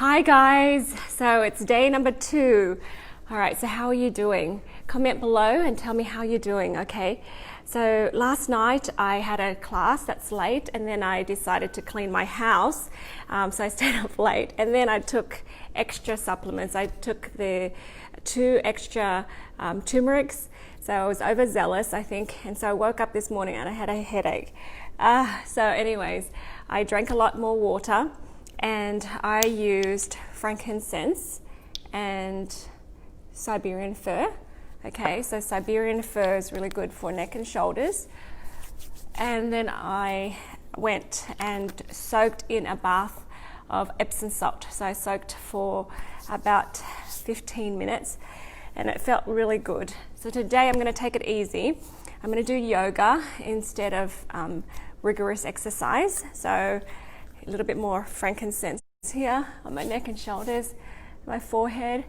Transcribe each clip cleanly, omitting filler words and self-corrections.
Hi guys, so it's day number 2. All right, so how are you doing? Comment below and tell me how you're doing, okay? So last night I had a class that's late, and then I decided to clean my house, so I stayed up late, and then I took extra supplements. I took the 2 extra turmerics, so I was overzealous, I think, and so I woke up this morning and I had a headache. So anyways, I drank a lot more water, and I used frankincense and Siberian fir. Okay, so Siberian fir is really good for neck and shoulders. And then I went and soaked in a bath of Epsom salt. So I soaked for about 15 minutes and it felt really good. So today I'm going to take it easy. I'm going to do yoga instead of rigorous exercise. So a little bit more frankincense here on my neck and shoulders, my forehead.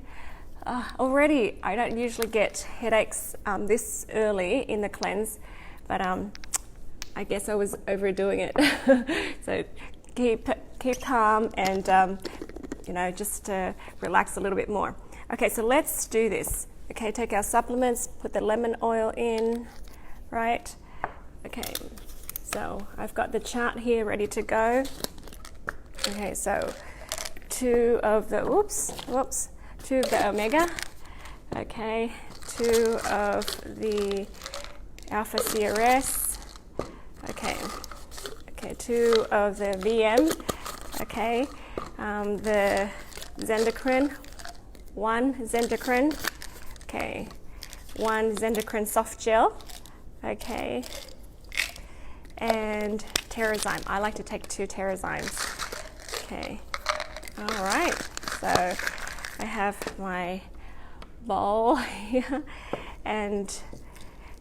Already, I don't usually get headaches this early in the cleanse, but I guess I was overdoing it. So keep calm and just relax a little bit more. Okay, so let's do this. Okay, take our supplements, put the lemon oil in, right? Okay, so I've got the chart here ready to go. Okay, so 2 of the omega, okay, 2 of the alpha CRS, okay, 2 of the VM, okay, the Zendocrine, 1 Zendocrine, okay, 1 Zendocrine soft gel, okay, and Terrazyme. I like to take 2 Terrazymes. Okay, all right, so I have my bowl here, and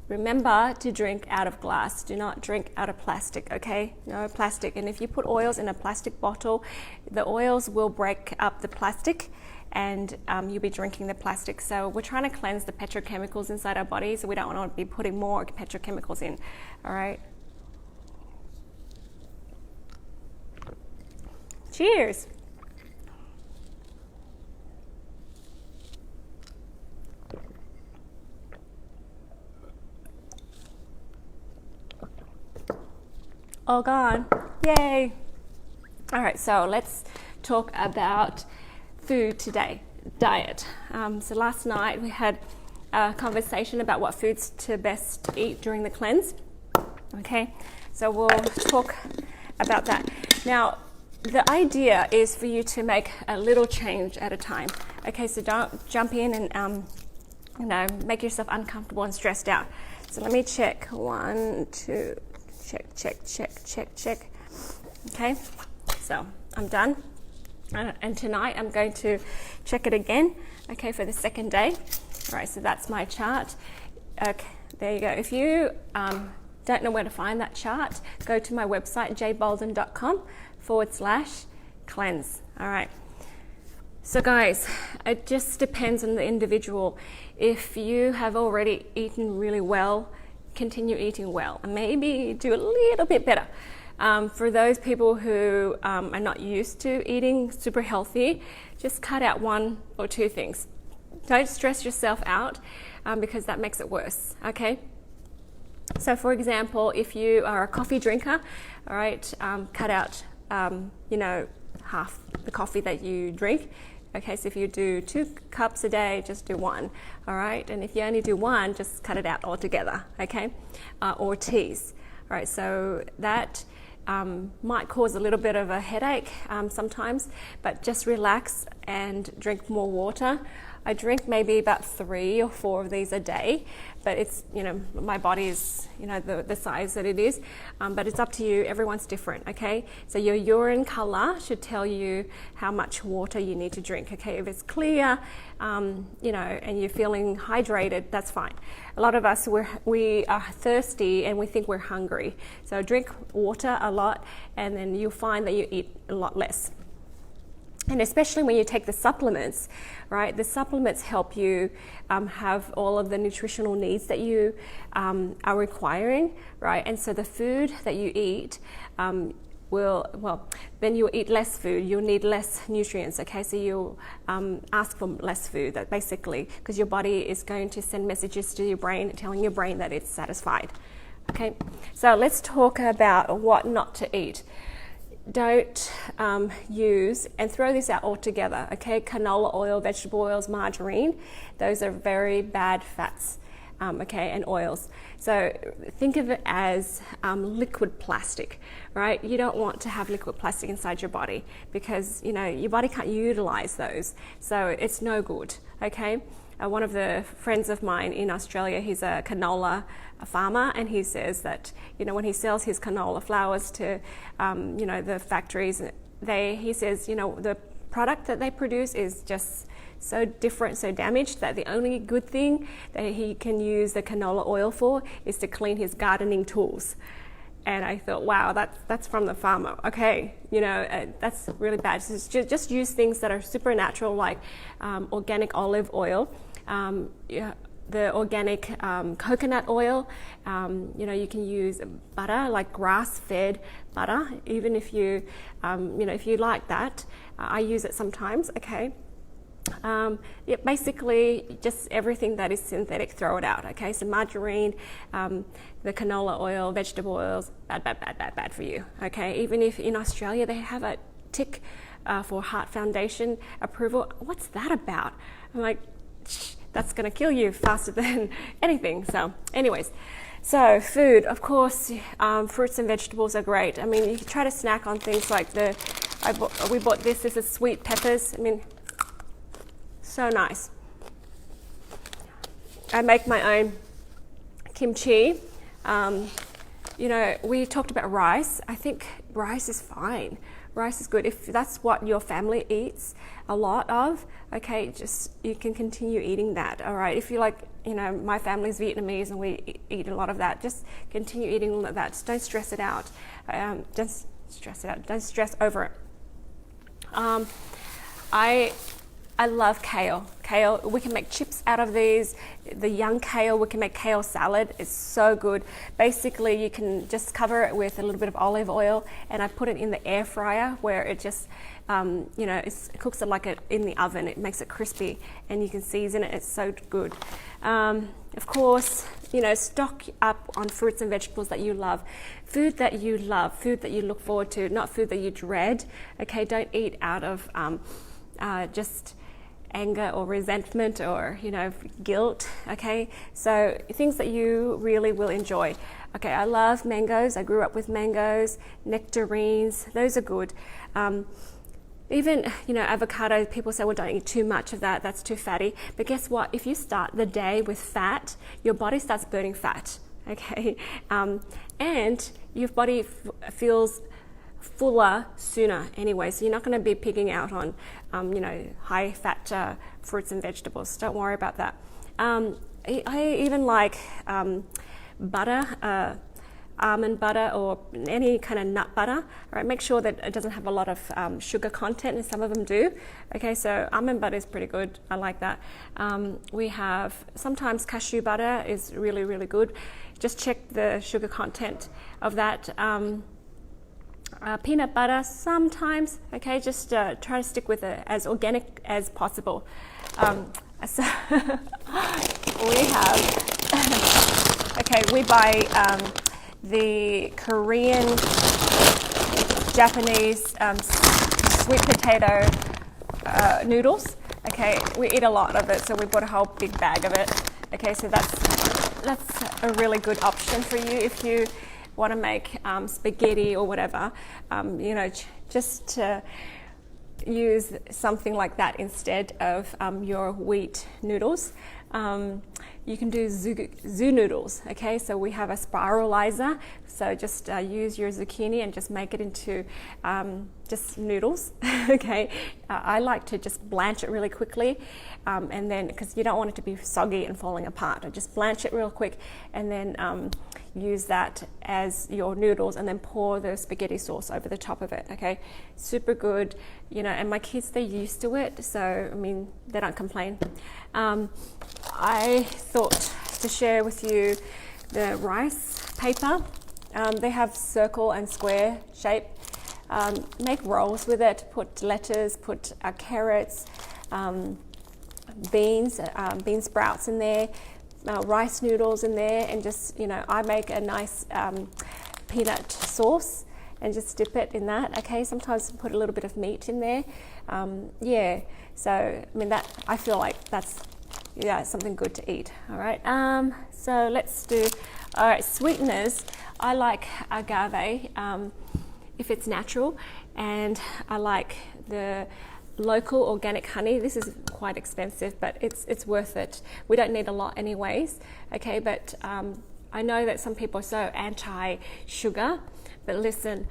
remember to drink out of glass. Do not drink out of plastic, okay? No plastic. And if you put oils in a plastic bottle, the oils will break up the plastic and you'll be drinking the plastic. So we're trying to cleanse the petrochemicals inside our body, so we don't want to be putting more petrochemicals in, all right? Cheers. All gone. Yay. All right, so let's talk about food today, diet. So last night we had a conversation about what foods to best eat during the cleanse. Okay, so we'll talk about that. Now, the idea is for you to make a little change at a time. Okay, so don't jump in and make yourself uncomfortable and stressed out. So let me check. 1, 2, check. Okay, so I'm done. And tonight I'm going to check it again, okay, for the second day. All right, so that's my chart. Okay, there you go. If you don't know where to find that chart, go to my website, jbolden.com/cleanse. All right. So guys, it just depends on the individual. If you have already eaten really well, continue eating well, and maybe do a little bit better. For those people who are not used to eating super healthy, just cut out 1 or 2 things. Don't stress yourself out because that makes it worse, okay? So for example, if you are a coffee drinker, all right, cut out, half the coffee that you drink. Okay, so if you do 2 cups a day, just do 1, all right? And if you only do 1, just cut it out altogether, okay? Or teas, all right? So that might cause a little bit of a headache sometimes, but just relax and drink more water. I drink maybe about 3 or 4 of these a day, but it's, my body is, the size that it is, but it's up to you. Everyone's different, okay? So your urine color should tell you how much water you need to drink, okay? If it's clear, and you're feeling hydrated, that's fine. A lot of us, we are thirsty and we think we're hungry. So drink water a lot, and then you'll find that you eat a lot less. And especially when you take the supplements, right? The supplements help you have all of the nutritional needs that you are requiring, right? And so the food that you eat, you need to then you'll eat less food, you'll need less nutrients, okay? So you'll ask for less food, that basically, because your body is going to send messages to your brain, telling your brain that it's satisfied, okay? So let's talk about what not to eat. Don't use, and throw this out altogether, okay? Canola oil, vegetable oils, margarine, those are very bad fats. Okay, and oils. So think of it as liquid plastic, right? You don't want to have liquid plastic inside your body because, you know, your body can't utilize those. So it's no good, okay? One of the friends of mine in Australia, he's a canola farmer, and he says that, you know, when he sells his canola flowers to, you know, the factories, he says, you know, the product that they produce is just so different, so damaged, that the only good thing that he can use the canola oil for is to clean his gardening tools. And I thought, wow, that's from the farmer. Okay, you know, that's really bad. So just use things that are supernatural, like organic olive oil, the organic coconut oil. You know, you can use butter, like grass-fed butter, even if you, you know, if you like that. I use it sometimes, okay? Yeah, basically just everything that is synthetic, throw it out, okay? So margarine, the canola oil, vegetable oils, bad for you, okay? Even if in Australia they have a tick for Heart Foundation approval, what's that about? I'm like, that's gonna kill you faster than anything. So anyways, so food, of course, fruits and vegetables are great. I mean, you can try to snack on things like we bought this is sweet peppers. I mean, so nice. I make my own kimchi. You know, we talked about rice. I think rice is fine. Rice is good. If that's what your family eats a lot of, okay, just you can continue eating that, all right? If you like, you know, my family's Vietnamese and we eat a lot of that, just continue eating that. Just don't stress it out. Just stress it out. Don't stress over it. I love kale. Kale, we can make chips out of these. The young kale, we can make kale salad. It's so good. Basically, you can just cover it with a little bit of olive oil, and I put it in the air fryer where it just, you know, it cooks it like in the oven. It makes it crispy, and you can season it. It's so good. Of course, you know, stock up on fruits and vegetables that you love. Food that you love, food that you look forward to, not food that you dread. Okay, don't eat out of just anger or resentment or, you know, guilt, okay? So things that you really will enjoy. Okay, I love mangoes. I grew up with mangoes, nectarines. Those are good. Even, you know, avocado, people say, well, don't eat too much of that. That's too fatty. But guess what? If you start the day with fat, your body starts burning fat, okay? And your body feels fuller sooner anyway, so you're not going to be pigging out on you know, high fat fruits and vegetables. Don't worry about that. I even like butter, almond butter or any kind of nut butter. All right, make sure that it doesn't have a lot of sugar content, and some of them do. Okay, so almond butter is pretty good. I like that. We have sometimes cashew butter is really, really good. Just check the sugar content of that. Peanut butter sometimes, okay, just try to stick with it as organic as possible. So we have, okay, we buy the Korean, Japanese sweet potato noodles. Okay, we eat a lot of it, so we bought a whole big bag of it. Okay, so that's a really good option for you if you want to make spaghetti or whatever, you know, just use something like that instead of your wheat noodles. You can do zoo noodles, okay? So we have a spiralizer, so just use your zucchini and just make it into just noodles, okay? I like to just blanch it really quickly, and then, because you don't want it to be soggy and falling apart, I just blanch it real quick and then use that as your noodles and then pour the spaghetti sauce over the top of it, okay? Super good, you know, and my kids, they're used to it, so, I mean, they don't complain. I thought to share with you the rice paper. They have circle and square shape. Make rolls with it, put lettuce, put carrots, bean sprouts in there, rice noodles in there, and just, I make a nice peanut sauce and just dip it in that. Okay, sometimes put a little bit of meat in there. So I feel like that's something good to eat. All right, so let's do, all right, sweeteners. I like agave if it's natural, and I like the local organic honey. This is quite expensive, but it's worth it. We don't need a lot anyways. Okay, but I know that some people are so anti-sugar, but listen,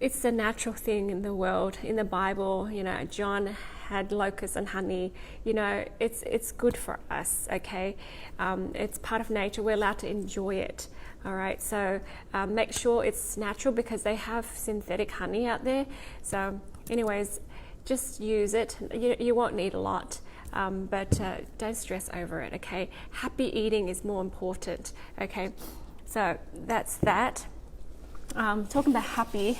it's a natural thing in the world. In the Bible, John had locusts and honey. It's good for us. Okay, it's part of nature. We're allowed to enjoy it. All right, so make sure it's natural, because they have synthetic honey out there. So anyways, just use it. You won't need a lot, but don't stress over it. Okay, happy eating is more important. Okay, so that's that. Talking about happy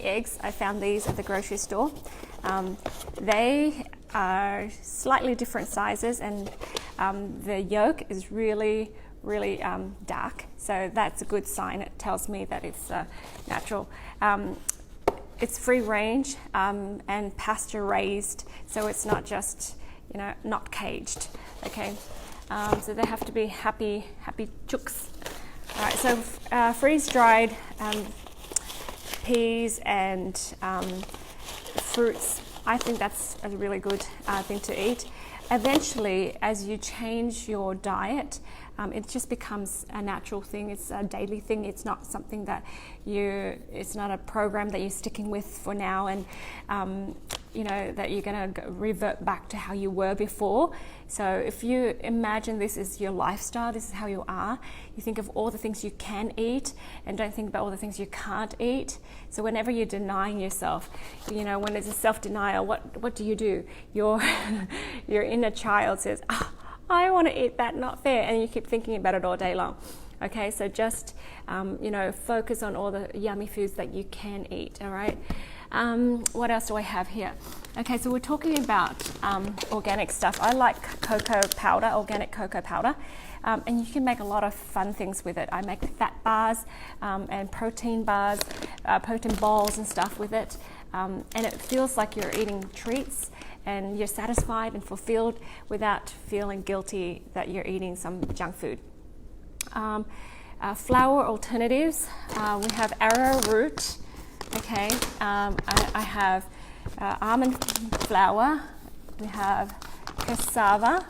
eggs, I found these at the grocery store. They are slightly different sizes, and the yolk is really dark, so that's a good sign. It tells me that it's natural. It's free range and pasture raised, so it's not just not caged. Okay, so they have to be happy chooks. All right, so freeze dried peas and fruits, I think that's a really good thing to eat. Eventually, as you change your diet, it just becomes a natural thing. It's a daily thing. It's not something that it's not a program that you're sticking with for now, and that you're going to revert back to how you were before. So if you imagine this is your lifestyle, this is how you are, you think of all the things you can eat and don't think about all the things you can't eat. So whenever you're denying yourself, when it's a self-denial, what do? Your inner child says, I want to eat that, not fair, and you keep thinking about it all day long. Okay, so just focus on all the yummy foods that you can eat. All right. What else do I have here? Okay, so we're talking about organic stuff. I like organic cocoa powder, and you can make a lot of fun things with it. I make fat bars and protein bars, protein balls and stuff with it, and it feels like you're eating treats, and you're satisfied and fulfilled without feeling guilty that you're eating some junk food. Flour alternatives, we have arrowroot. Okay, I have almond flour, we have cassava,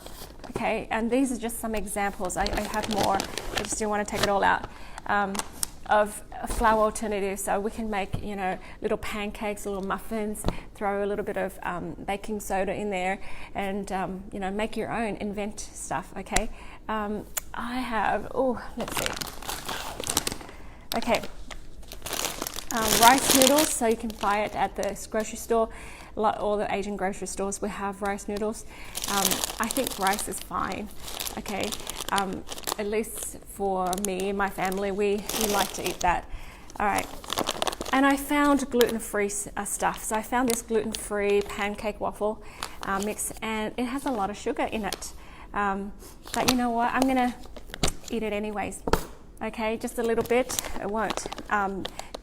okay, and these are just some examples. I have more, I just didn't want to take it all out, of flour alternatives. So we can make, little pancakes, little muffins, throw a little bit of baking soda in there, and, make your own, invent stuff, okay. I have, let's see. Okay. Rice noodles, so you can buy it at the grocery store. All the Asian grocery stores will have rice noodles. I think rice is fine, okay? At least for me and my family, we like to eat that. All right, and I found gluten-free stuff. So I found this gluten-free pancake waffle mix, and it has a lot of sugar in it. But you know what? I'm gonna eat it anyways. Okay, just a little bit. It won't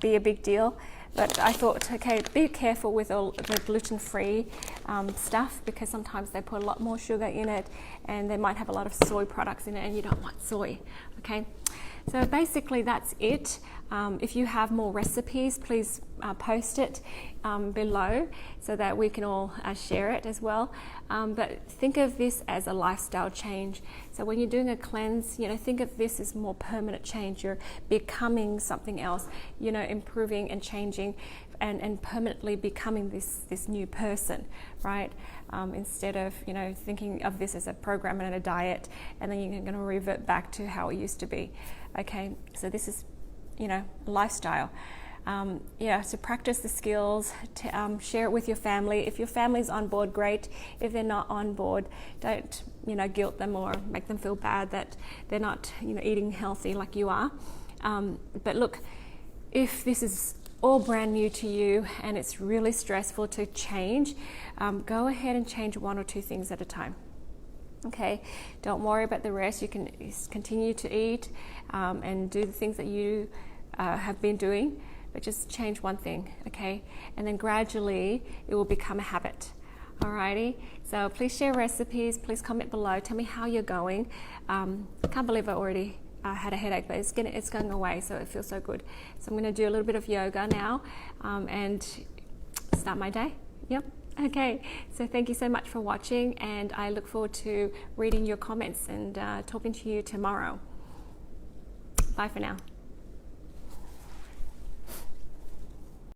be a big deal, but I thought, okay, be careful with all the gluten-free stuff, because sometimes they put a lot more sugar in it, and they might have a lot of soy products in it, and you don't want soy. Okay, so basically that's it. If you have more recipes, please post it below so that we can all share it as well. But think of this as a lifestyle change. So when you're doing a cleanse, think of this as more permanent change. You're becoming something else, improving and changing and permanently becoming this new person, right? Instead of, thinking of this as a program and a diet, and then you're going to revert back to how it used to be. Okay, so this is, lifestyle. So practice the skills, share it with your family. If your family's on board, great. If they're not on board, don't, guilt them or make them feel bad that they're not, eating healthy like you are. But look, if this is all brand new to you and it's really stressful to change, go ahead and change 1 or 2 things at a time. Okay, don't worry about the rest. You can continue to eat and do the things that you have been doing, but just change one thing, okay? And then gradually it will become a habit. Alrighty, so please share recipes, please comment below, tell me how you're going. I can't believe I already had a headache, but it's going away, so it feels so good. So I'm going to do a little bit of yoga now and start my day. Yep. Okay, so thank you so much for watching, and I look forward to reading your comments and talking to you tomorrow. Bye for now.